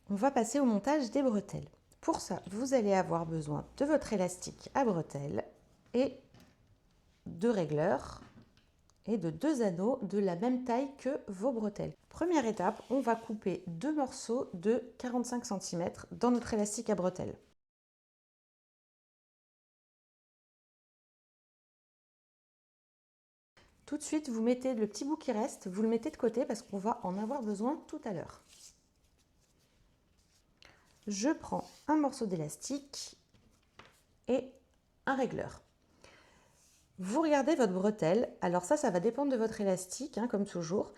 on va passer au montage des bretelles. Pour ça, vous allez avoir besoin de votre élastique à bretelles et de régleurs et de 2 anneaux de la même taille que vos bretelles. Première étape, on va couper 2 morceaux de 45 cm dans notre élastique à bretelles. Tout de suite, vous mettez le petit bout qui reste, vous le mettez de côté parce qu'on va en avoir besoin tout à l'heure. Je prends un morceau d'élastique et un régleur. Vous regardez votre bretelle, alors ça va dépendre de votre élastique, hein, comme toujours.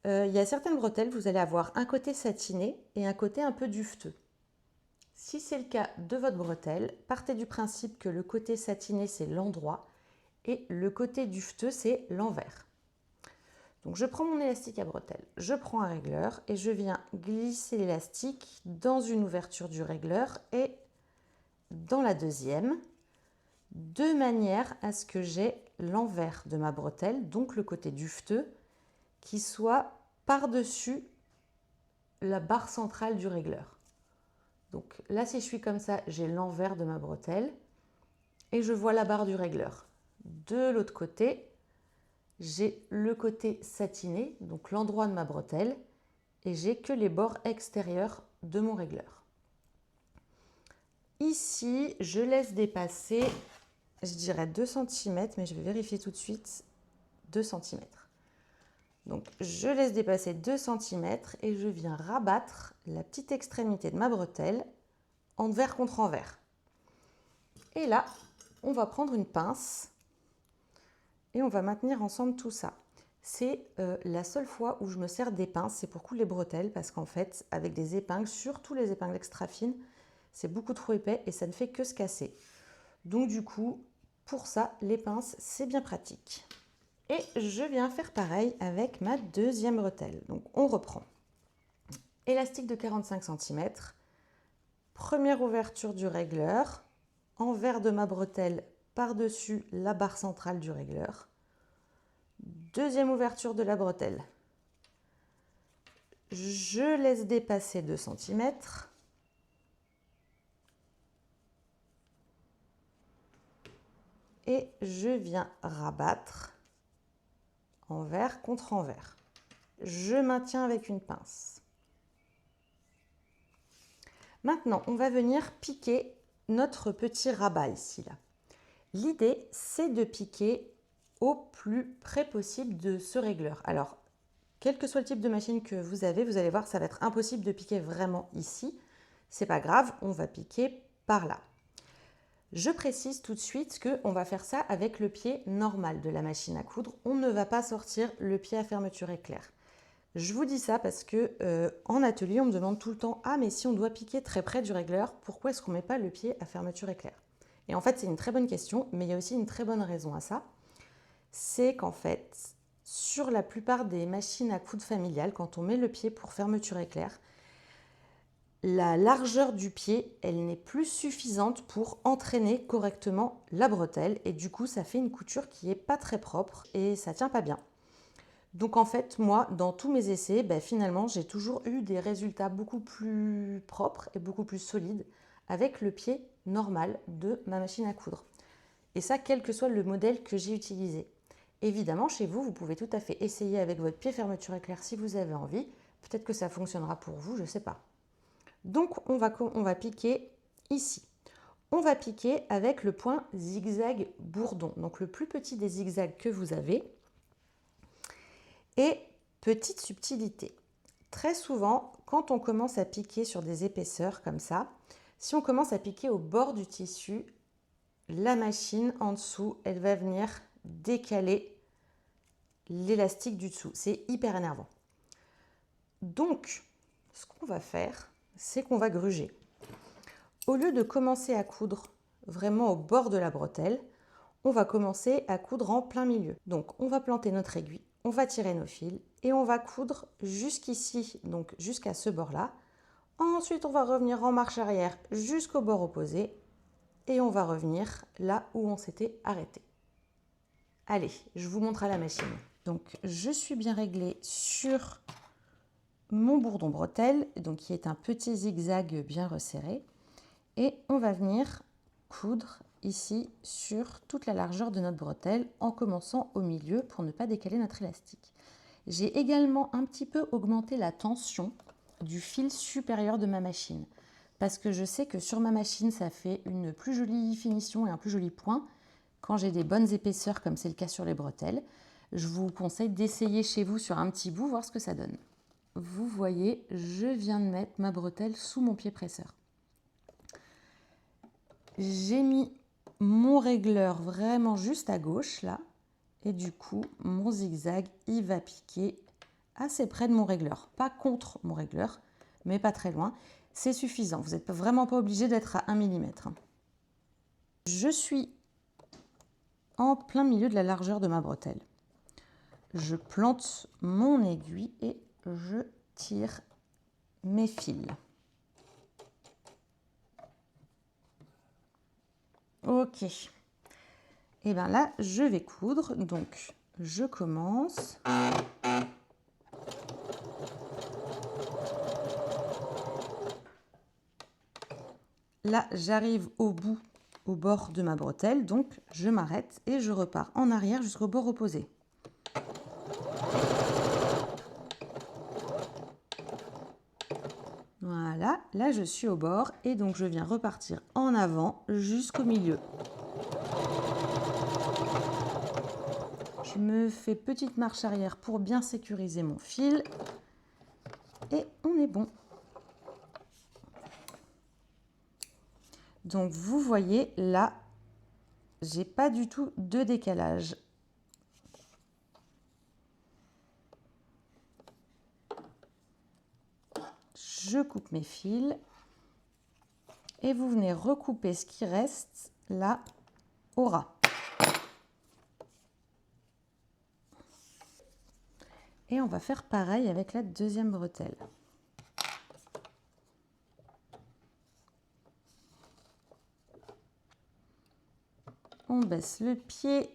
Il y a certaines bretelles, vous allez avoir un côté satiné et un côté un peu duveteux. Si c'est le cas de votre bretelle, partez du principe que le côté satiné, c'est l'endroit et le côté duveteux, c'est l'envers. Donc je prends mon élastique à bretelles, je prends un régleur et je viens glisser l'élastique dans une ouverture du régleur et dans la deuxième, de manière à ce que j'ai l'envers de ma bretelle, donc le côté duveteux, qui soit par-dessus la barre centrale du régleur. Donc là, si je suis comme ça, j'ai l'envers de ma bretelle et je vois la barre du régleur. De l'autre côté, j'ai le côté satiné, donc l'endroit de ma bretelle, et j'ai que les bords extérieurs de mon régleur. Ici, je laisse dépasser, je dirais 2 cm, mais je vais vérifier tout de suite, 2 cm. Donc, je laisse dépasser 2 cm et je viens rabattre la petite extrémité de ma bretelle envers contre envers. Et là, on va prendre une pince et on va maintenir ensemble tout ça. C'est la seule fois où je me sers des pinces, c'est pour couler les bretelles, parce qu'en fait, avec des épingles, surtout les épingles extra fines, c'est beaucoup trop épais et ça ne fait que se casser. Donc du coup, pour ça, les pinces, c'est bien pratique. Et je viens faire pareil avec ma deuxième bretelle. Donc on reprend. Élastique de 45 cm, première ouverture du régleur, envers de ma bretelle par-dessus la barre centrale du régleur. Deuxième ouverture de la bretelle. Je laisse dépasser 2 cm. Et je viens rabattre envers contre envers. Je maintiens avec une pince. Maintenant, on va venir piquer notre petit rabat ici. Là. L'idée, c'est de piquer au plus près possible de ce régleur. Alors, quel que soit le type de machine que vous allez voir, ça va être impossible de piquer vraiment ici. C'est pas grave, on va piquer par là. Je précise tout de suite qu'on va faire ça avec le pied normal de la machine à coudre. On ne va pas sortir le pied à fermeture éclair. Je vous dis ça parce que en atelier, on me demande tout le temps « Ah, mais si on doit piquer très près du régleur, pourquoi est-ce qu'on ne met pas le pied à fermeture éclair ?» Et en fait, c'est une très bonne question, mais il y a aussi une très bonne raison à ça. C'est qu'en fait, sur la plupart des machines à coudre familiales, quand on met le pied pour fermeture éclair, la largeur du pied, elle n'est plus suffisante pour entraîner correctement la bretelle et du coup, ça fait une couture qui n'est pas très propre et ça ne tient pas bien. Donc en fait, moi, dans tous mes essais, finalement, j'ai toujours eu des résultats beaucoup plus propres et beaucoup plus solides avec le pied normal de ma machine à coudre. Et ça, quel que soit le modèle que j'ai utilisé. Évidemment, chez vous, vous pouvez tout à fait essayer avec votre pied fermeture éclair si vous avez envie. Peut-être que ça fonctionnera pour vous, je ne sais pas. Donc, on va piquer ici. On va piquer avec le point zigzag bourdon, donc le plus petit des zigzags que vous avez. Et petite subtilité, très souvent, quand on commence à piquer sur des épaisseurs comme ça, si on commence à piquer au bord du tissu, la machine en dessous, elle va venir décaler l'élastique du dessous. C'est hyper énervant. Donc, ce qu'on va faire, c'est qu'on va gruger. Au lieu de commencer à coudre vraiment au bord de la bretelle, on va commencer à coudre en plein milieu. Donc, on va planter notre aiguille, on va tirer nos fils et on va coudre jusqu'ici, donc jusqu'à ce bord-là. Ensuite, on va revenir en marche arrière jusqu'au bord opposé et on va revenir là où on s'était arrêté. Allez, je vous montre à la machine. Donc, je suis bien réglée sur mon bourdon bretelle, donc qui est un petit zigzag bien resserré. Et on va venir coudre ici sur toute la largeur de notre bretelle en commençant au milieu pour ne pas décaler notre élastique. J'ai également un petit peu augmenté la tension du fil supérieur de ma machine parce que je sais que sur ma machine ça fait une plus jolie finition et un plus joli point quand j'ai des bonnes épaisseurs comme c'est le cas sur les bretelles. Je vous conseille d'essayer chez vous sur un petit bout, voir ce que ça donne. Vous voyez, je viens de mettre ma bretelle sous mon pied presseur. J'ai mis mon régleur vraiment juste à gauche là et du coup mon zigzag il va piquer assez près de mon régleur, pas contre mon régleur mais pas très loin, c'est suffisant, vous n'êtes vraiment pas obligé d'être à 1 mm. Je suis en plein milieu de la largeur de ma bretelle. Je plante mon aiguille et je tire mes fils. Ok. Et bien là, je vais coudre. Donc, je commence. Là, j'arrive au bout, au bord de ma bretelle. Donc, je m'arrête et je repars en arrière jusqu'au bord opposé. Voilà, là je suis au bord et donc je viens repartir en avant jusqu'au milieu. Je me fais petite marche arrière pour bien sécuriser mon fil et on est bon. Donc vous voyez là, j'ai pas du tout de décalage. Je coupe mes fils et vous venez recouper ce qui reste là au ras. Et on va faire pareil avec la deuxième bretelle. On baisse le pied,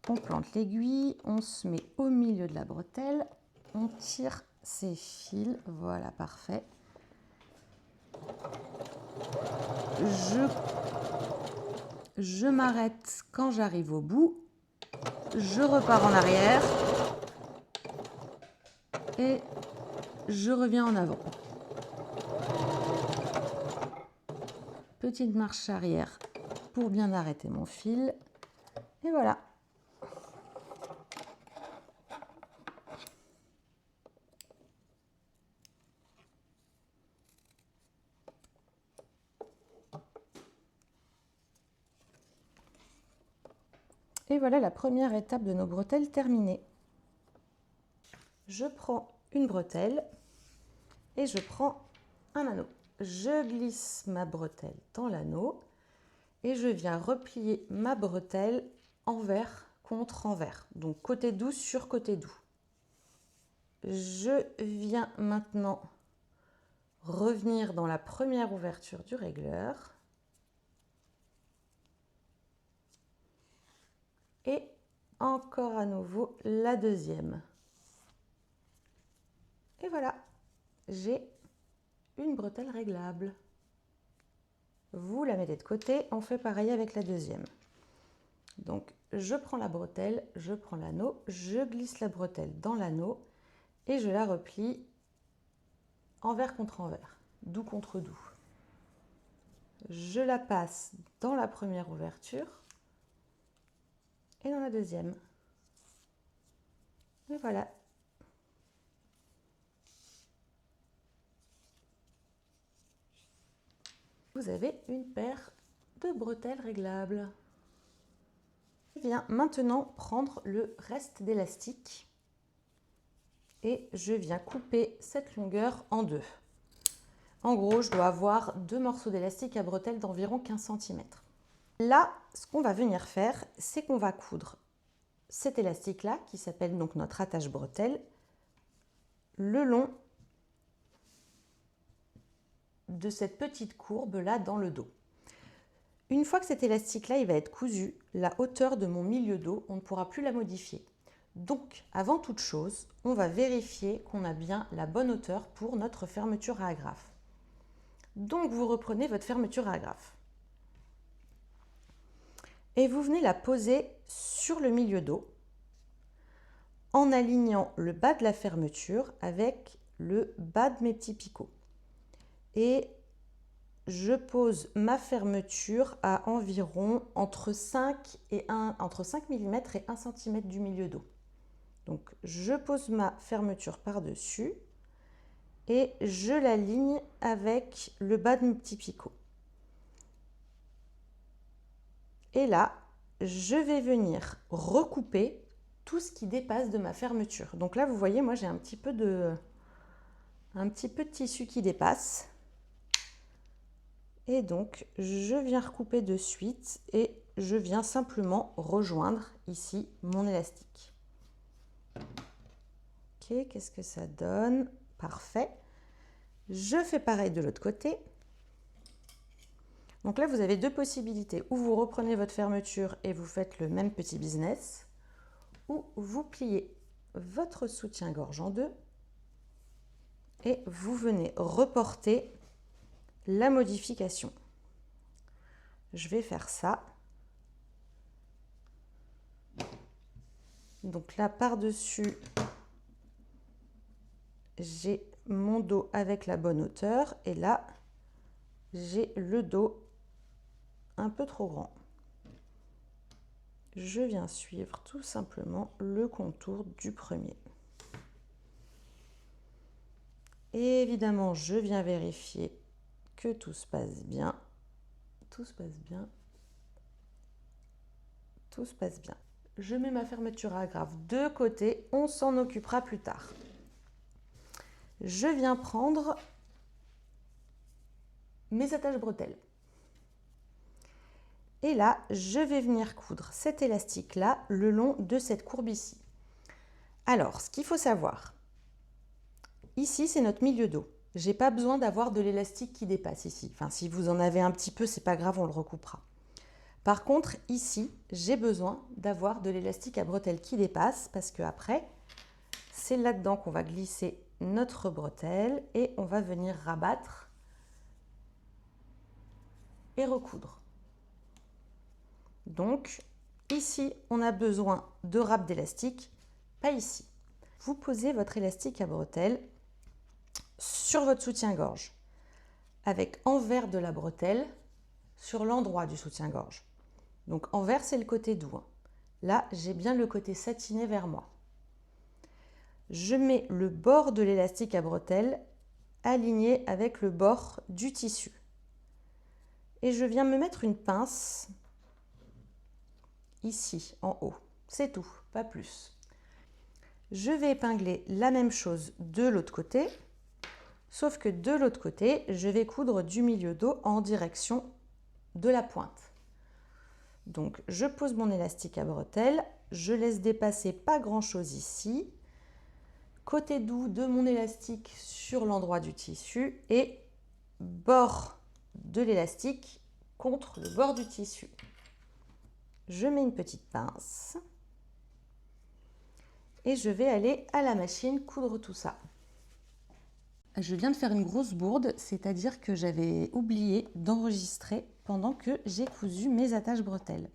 on plante l'aiguille, on se met au milieu de la bretelle, on tire ses fils, voilà, parfait. Je m'arrête quand j'arrive au bout, je repars en arrière et je reviens en avant. Petite marche arrière pour bien arrêter mon fil et voilà. Et voilà la première étape de nos bretelles terminée. Je prends une bretelle et je prends un anneau. Je glisse ma bretelle dans l'anneau et je viens replier ma bretelle envers contre envers. Donc côté doux sur côté doux. Je viens maintenant revenir dans la première ouverture du régleur. Et encore à nouveau la deuxième. Et voilà, j'ai une bretelle réglable. Vous la mettez de côté, on fait pareil avec la deuxième. Donc je prends la bretelle, je prends l'anneau, je glisse la bretelle dans l'anneau et je la replie envers contre envers, doux contre doux. Je la passe dans la première ouverture et dans la deuxième. Et voilà. Vous avez une paire de bretelles réglables. Je viens maintenant prendre le reste d'élastique et je viens couper cette longueur en deux. En gros, je dois avoir 2 morceaux d'élastique à bretelles d'environ 15 cm. Là, ce qu'on va venir faire, c'est qu'on va coudre cet élastique-là, qui s'appelle donc notre attache bretelle, le long de cette petite courbe-là dans le dos. Une fois que cet élastique-là il va être cousu, la hauteur de mon milieu dos, on ne pourra plus la modifier. Donc, avant toute chose, on va vérifier qu'on a bien la bonne hauteur pour notre fermeture à agrafe. Donc, vous reprenez votre fermeture à agrafe et vous venez la poser sur le milieu dos en alignant le bas de la fermeture avec le bas de mes petits picots. Et je pose ma fermeture à environ entre 5 mm et 1 cm du milieu dos. Donc, je pose ma fermeture par-dessus et je l'aligne avec le bas de mes petits picots. Et là, je vais venir recouper tout ce qui dépasse de ma fermeture. Donc là, vous voyez, moi j'ai un petit peu de tissu qui dépasse. Et donc, je viens recouper de suite et je viens simplement rejoindre ici mon élastique. Ok, qu'est-ce que ça donne? Parfait. Je fais pareil de l'autre côté. Donc là, vous avez deux possibilités. Ou vous reprenez votre fermeture et vous faites le même petit business, ou vous pliez votre soutien-gorge en deux et vous venez reporter la modification. Je vais faire ça. Donc là, par-dessus, j'ai mon dos avec la bonne hauteur et là, j'ai le dos un peu trop grand. Je viens suivre tout simplement le contour du premier. Et évidemment, je viens vérifier que tout se passe bien. Tout se passe bien. Tout se passe bien. Je mets ma fermeture à agrafe de côté, on s'en occupera plus tard. Je viens prendre mes attaches bretelles. Et là, je vais venir coudre cet élastique-là le long de cette courbe ici. Alors, ce qu'il faut savoir, ici, c'est notre milieu dos. Je n'ai pas besoin d'avoir de l'élastique qui dépasse ici. Enfin, si vous en avez un petit peu, c'est pas grave, on le recoupera. Par contre, ici, j'ai besoin d'avoir de l'élastique à bretelles qui dépasse parce qu'après, c'est là-dedans qu'on va glisser notre bretelle et on va venir rabattre et recoudre. Donc, ici, on a besoin de râpe d'élastique, pas ici. Vous posez votre élastique à bretelles sur votre soutien-gorge, avec envers de la bretelle sur l'endroit du soutien-gorge. Donc, envers, c'est le côté doux. Là, j'ai bien le côté satiné vers moi. Je mets le bord de l'élastique à bretelles aligné avec le bord du tissu. Et je viens me mettre une pince ici, en haut. C'est tout, pas plus. Je vais épingler la même chose de l'autre côté, sauf que de l'autre côté, je vais coudre du milieu dos en direction de la pointe. Donc, je pose mon élastique à bretelles, je laisse dépasser pas grand-chose ici, côté doux de mon élastique sur l'endroit du tissu et bord de l'élastique contre le bord du tissu. Je mets une petite pince et je vais aller à la machine coudre tout ça. Je viens de faire une grosse bourde, c'est-à-dire que j'avais oublié d'enregistrer pendant que j'ai cousu mes attaches bretelles.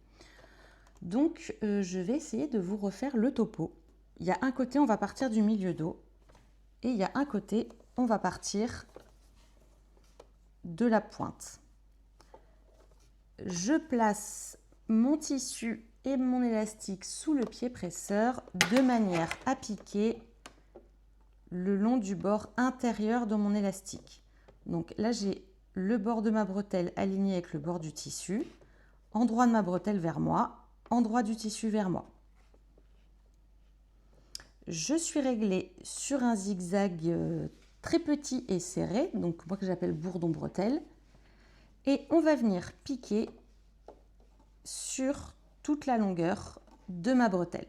Donc, je vais essayer de vous refaire le topo. Il y a un côté, on va partir du milieu dos et il y a un côté, on va partir de la pointe. Je place mon tissu et mon élastique sous le pied presseur de manière à piquer le long du bord intérieur de mon élastique. Donc là, j'ai le bord de ma bretelle aligné avec le bord du tissu, endroit de ma bretelle vers moi, endroit du tissu vers moi. Je suis réglée sur un zigzag très petit et serré, donc moi que j'appelle bourdon bretelle, et on va venir piquer sur toute la longueur de ma bretelle.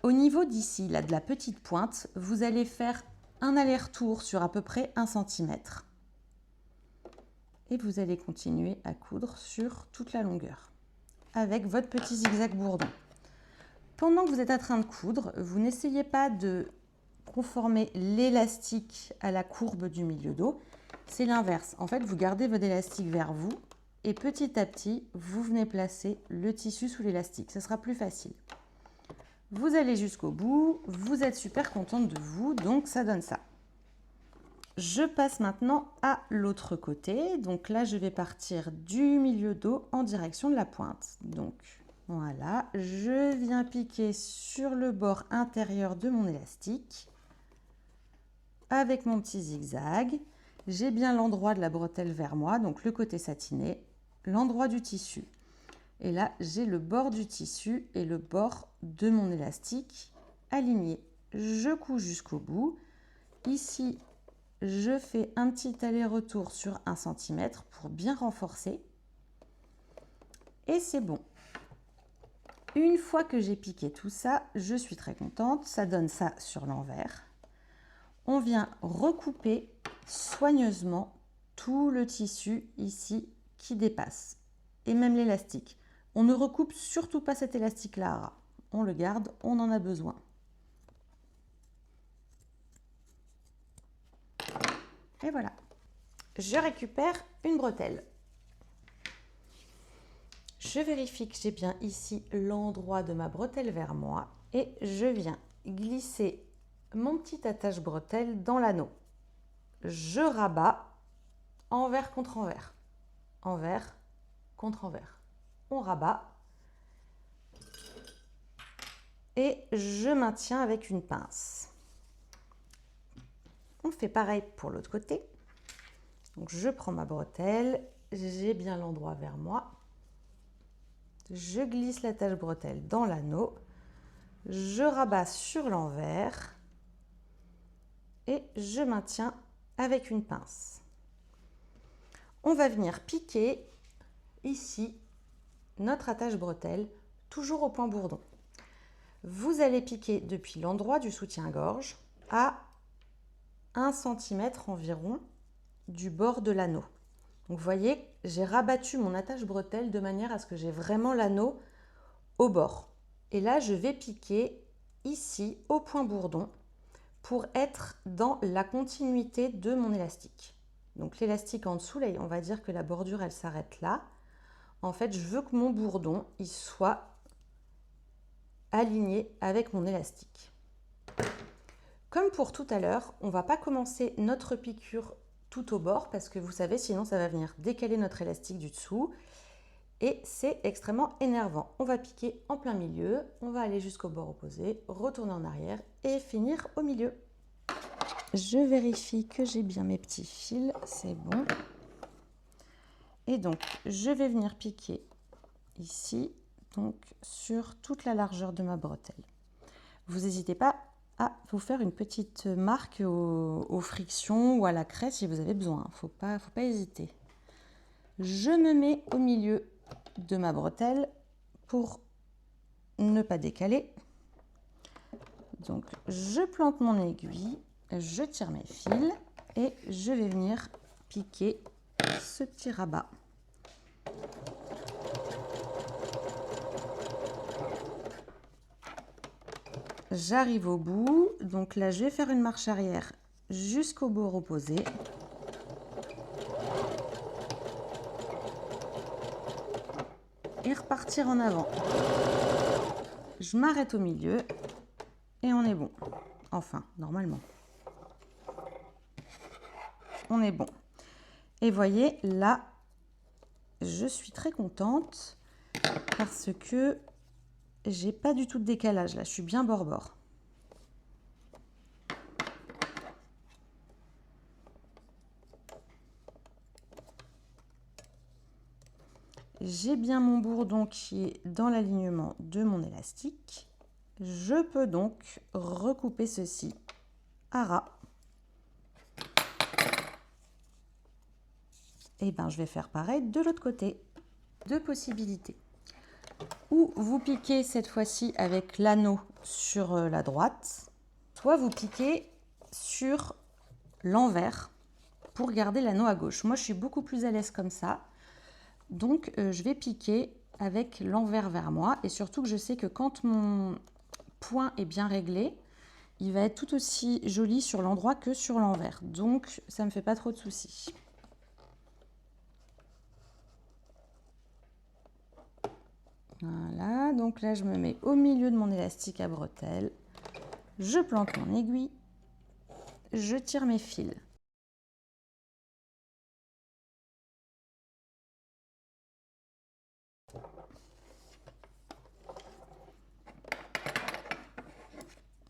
Au niveau d'ici, là, de la petite pointe, vous allez faire un aller-retour sur à peu près 1 cm. Et vous allez continuer à coudre sur toute la longueur avec votre petit zigzag bourdon. Pendant que vous êtes en train de coudre, vous n'essayez pas de conformer l'élastique à la courbe du milieu dos. C'est l'inverse. En fait, vous gardez votre élastique vers vous et petit à petit, vous venez placer le tissu sous l'élastique. Ce sera plus facile. Vous allez jusqu'au bout, vous êtes super contente de vous, donc ça donne ça. Je passe maintenant à l'autre côté. Donc là, je vais partir du milieu dos en direction de la pointe. Donc voilà, je viens piquer sur le bord intérieur de mon élastique avec mon petit zigzag. J'ai bien l'endroit de la bretelle vers moi, donc le côté satiné, l'endroit du tissu. Et là, j'ai le bord du tissu et le bord de mon élastique alignés. Je couds jusqu'au bout. Ici, je fais un petit aller-retour sur 1 cm pour bien renforcer. Et c'est bon. Une fois que j'ai piqué tout ça, je suis très contente. Ça donne ça sur l'envers. On vient recouper soigneusement tout le tissu ici qui dépasse. Et même l'élastique. On ne recoupe surtout pas cet élastique-là à ras. On le garde, on en a besoin. Et voilà. Je récupère une bretelle. Je vérifie que j'ai bien ici l'endroit de ma bretelle vers moi et je viens glisser mon petit attache-bretelle dans l'anneau. Je rabats envers contre envers, envers contre envers. On rabat et je maintiens avec une pince. On fait pareil pour l'autre côté. Donc je prends ma bretelle, j'ai bien l'endroit vers moi. Je glisse l'attache-bretelle dans l'anneau, je rabats sur l'envers et je maintiens avec une pince. On va venir piquer ici notre attache-bretelle, toujours au point bourdon. Vous allez piquer depuis l'endroit du soutien-gorge à 1 cm environ du bord de l'anneau. Donc vous voyez, j'ai rabattu mon attache-bretelle de manière à ce que j'ai vraiment l'anneau au bord. Et là, je vais piquer ici au point bourdon pour être dans la continuité de mon élastique. Donc l'élastique en dessous, là, on va dire que la bordure, elle s'arrête là. En fait, je veux que mon bourdon, il soit aligné avec mon élastique. Comme pour tout à l'heure, on ne va pas commencer notre piqûre tout au bord parce que vous savez, sinon ça va venir décaler notre élastique du dessous et c'est extrêmement énervant. On va piquer en plein milieu, on va aller jusqu'au bord opposé, retourner en arrière et finir au milieu. Je vérifie que j'ai bien mes petits fils, c'est bon. Et donc, je vais venir piquer ici, donc sur toute la largeur de ma bretelle. Vous n'hésitez pas à vous faire une petite marque aux frictions ou à la craie si vous avez besoin. Faut pas hésiter. Je me mets au milieu de ma bretelle pour ne pas décaler. Donc, je plante mon aiguille, je tire mes fils et je vais venir piquer ce petit rabat. J'arrive au bout, donc là je vais faire une marche arrière jusqu'au bord opposé. Et repartir en avant. Je m'arrête au milieu et on est bon. Enfin, normalement. On est bon. Et voyez, là, je suis très contente parce que j'ai pas du tout de décalage là, je suis bien bord-bord. J'ai bien mon bourdon qui est dans l'alignement de mon élastique. Je peux donc recouper ceci à ras. Et bien je vais faire pareil de l'autre côté. Deux possibilités. Ou vous piquez cette fois-ci avec l'anneau sur la droite, soit vous piquez sur l'envers pour garder l'anneau à gauche. Moi, je suis beaucoup plus à l'aise comme ça. Donc, je vais piquer avec l'envers vers moi. Et surtout que je sais que quand mon point est bien réglé, il va être tout aussi joli sur l'endroit que sur l'envers. Donc, ça ne me fait pas trop de soucis. Voilà, donc là, je me mets au milieu de mon élastique à bretelles. Je plante mon aiguille. Je tire mes fils.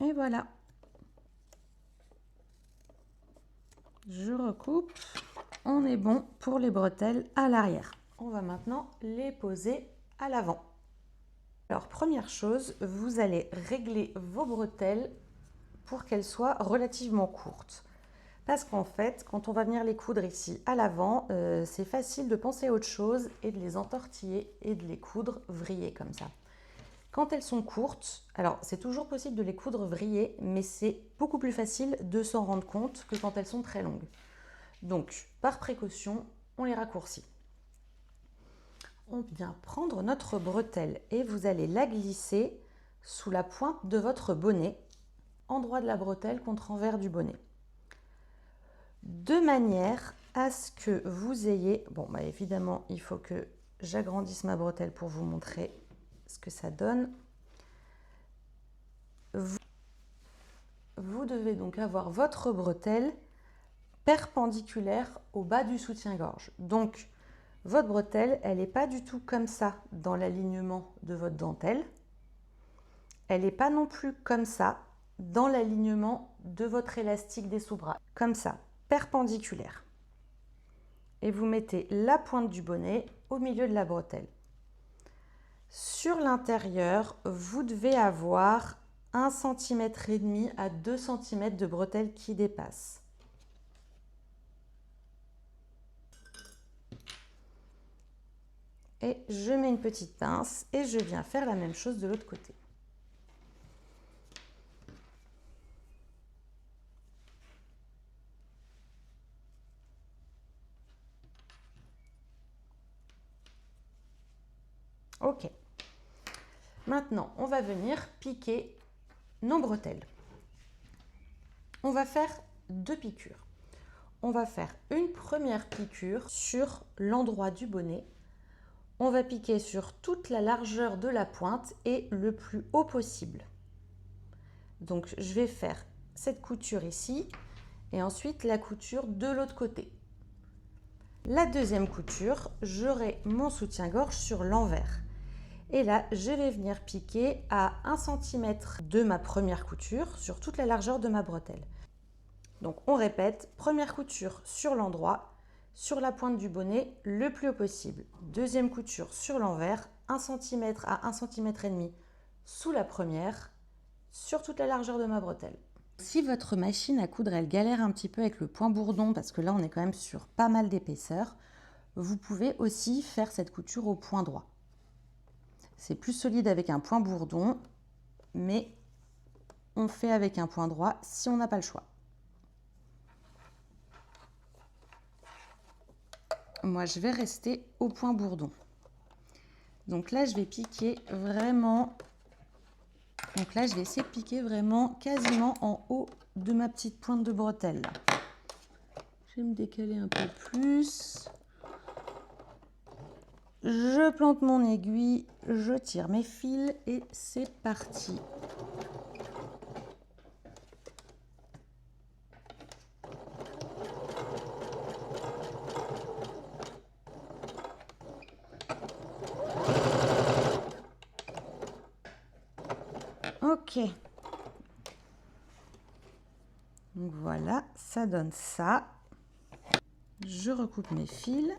Et voilà. Je recoupe. On est bon pour les bretelles à l'arrière. On va maintenant les poser à l'avant. Alors, première chose, vous allez régler vos bretelles pour qu'elles soient relativement courtes. Parce qu'en fait, quand on va venir les coudre ici à l'avant, c'est facile de penser à autre chose et de les entortiller et de les coudre vrillées comme ça. Quand elles sont courtes, alors c'est toujours possible de les coudre vrillées, mais c'est beaucoup plus facile de s'en rendre compte que quand elles sont très longues. Donc, par précaution, on les raccourcit. On vient prendre notre bretelle et vous allez la glisser sous la pointe de votre bonnet, endroit de la bretelle contre envers du bonnet. De manière à ce que vous ayez... Bon, bah évidemment, il faut que j'agrandisse ma bretelle pour vous montrer ce que ça donne. Vous devez donc avoir votre bretelle perpendiculaire au bas du soutien-gorge. Donc, votre bretelle, elle n'est pas du tout comme ça dans l'alignement de votre dentelle. Elle n'est pas non plus comme ça dans l'alignement de votre élastique des sous-bras. Comme ça, perpendiculaire. Et vous mettez la pointe du bonnet au milieu de la bretelle. Sur l'intérieur, vous devez avoir 1,5 cm à 2 cm de bretelle qui dépasse. Et je mets une petite pince et je viens faire la même chose de l'autre côté. Ok. Maintenant, on va venir piquer nos bretelles. On va faire 2 piqûres. On va faire une première piqûre sur l'endroit du bonnet. On va piquer sur toute la largeur de la pointe et le plus haut possible. Donc, je vais faire cette couture ici et ensuite la couture de l'autre côté. La deuxième couture, j'aurai mon soutien-gorge sur l'envers. Et là, je vais venir piquer à 1 cm de ma première couture sur toute la largeur de ma bretelle. Donc, on répète, première couture sur l'endroit, sur la pointe du bonnet, le plus haut possible. Deuxième couture sur l'envers, 1 cm à 1 cm et demi sous la première, sur toute la largeur de ma bretelle. Si votre machine à coudre, elle galère un petit peu avec le point bourdon, parce que là, on est quand même sur pas mal d'épaisseur, vous pouvez aussi faire cette couture au point droit. C'est plus solide avec un point bourdon, mais on fait avec un point droit si on n'a pas le choix. Moi, je vais rester au point bourdon. Donc là, je vais piquer vraiment... Donc là, je vais essayer de piquer vraiment quasiment en haut de ma petite pointe de bretelle. Je vais me décaler un peu plus. Je plante mon aiguille, je tire mes fils et c'est parti. Ok. Donc voilà, ça donne ça. Je recoupe mes fils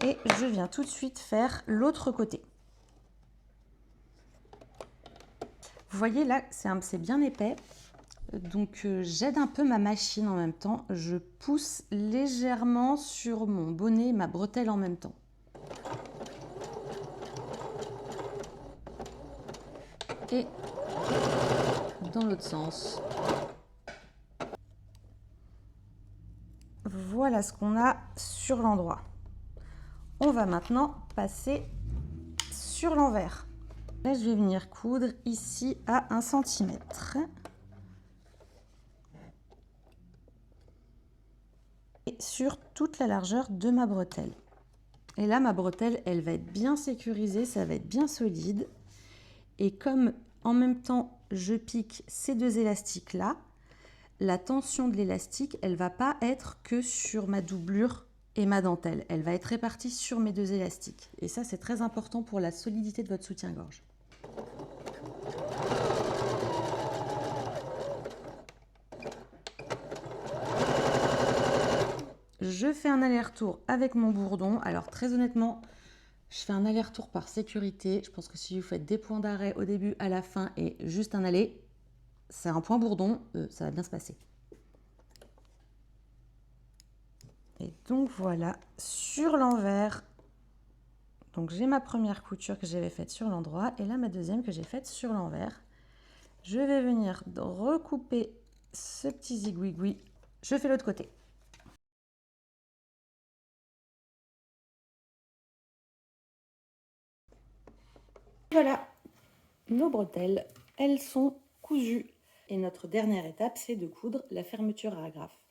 et je viens tout de suite faire l'autre côté. Vous voyez là, c'est bien épais. Donc j'aide un peu ma machine en même temps. Je pousse légèrement sur mon bonnet, ma bretelle en même temps. Et dans l'autre sens. Voilà ce qu'on a sur l'endroit. On va maintenant passer sur l'envers. Là, je vais venir coudre ici à 1 cm. Et sur toute la largeur de ma bretelle. Et là, ma bretelle, elle va être bien sécurisée, ça va être bien solide. Et comme en même temps, je pique ces deux élastiques-là, la tension de l'élastique, elle ne va pas être que sur ma doublure et ma dentelle. Elle va être répartie sur mes deux élastiques. Et ça, c'est très important pour la solidité de votre soutien-gorge. Je fais un aller-retour avec mon bourdon. Alors très honnêtement, je fais un aller-retour par sécurité. Je pense que si vous faites des points d'arrêt au début, à la fin et juste un aller, c'est un point bourdon, ça va bien se passer. Et donc voilà, sur l'envers, donc j'ai ma première couture que j'avais faite sur l'endroit et là ma deuxième que j'ai faite sur l'envers. Je vais venir recouper ce petit zigouigoui. Je fais l'autre côté. Voilà, nos bretelles, elles sont cousues. Et notre dernière étape, c'est de coudre la fermeture à agrafe.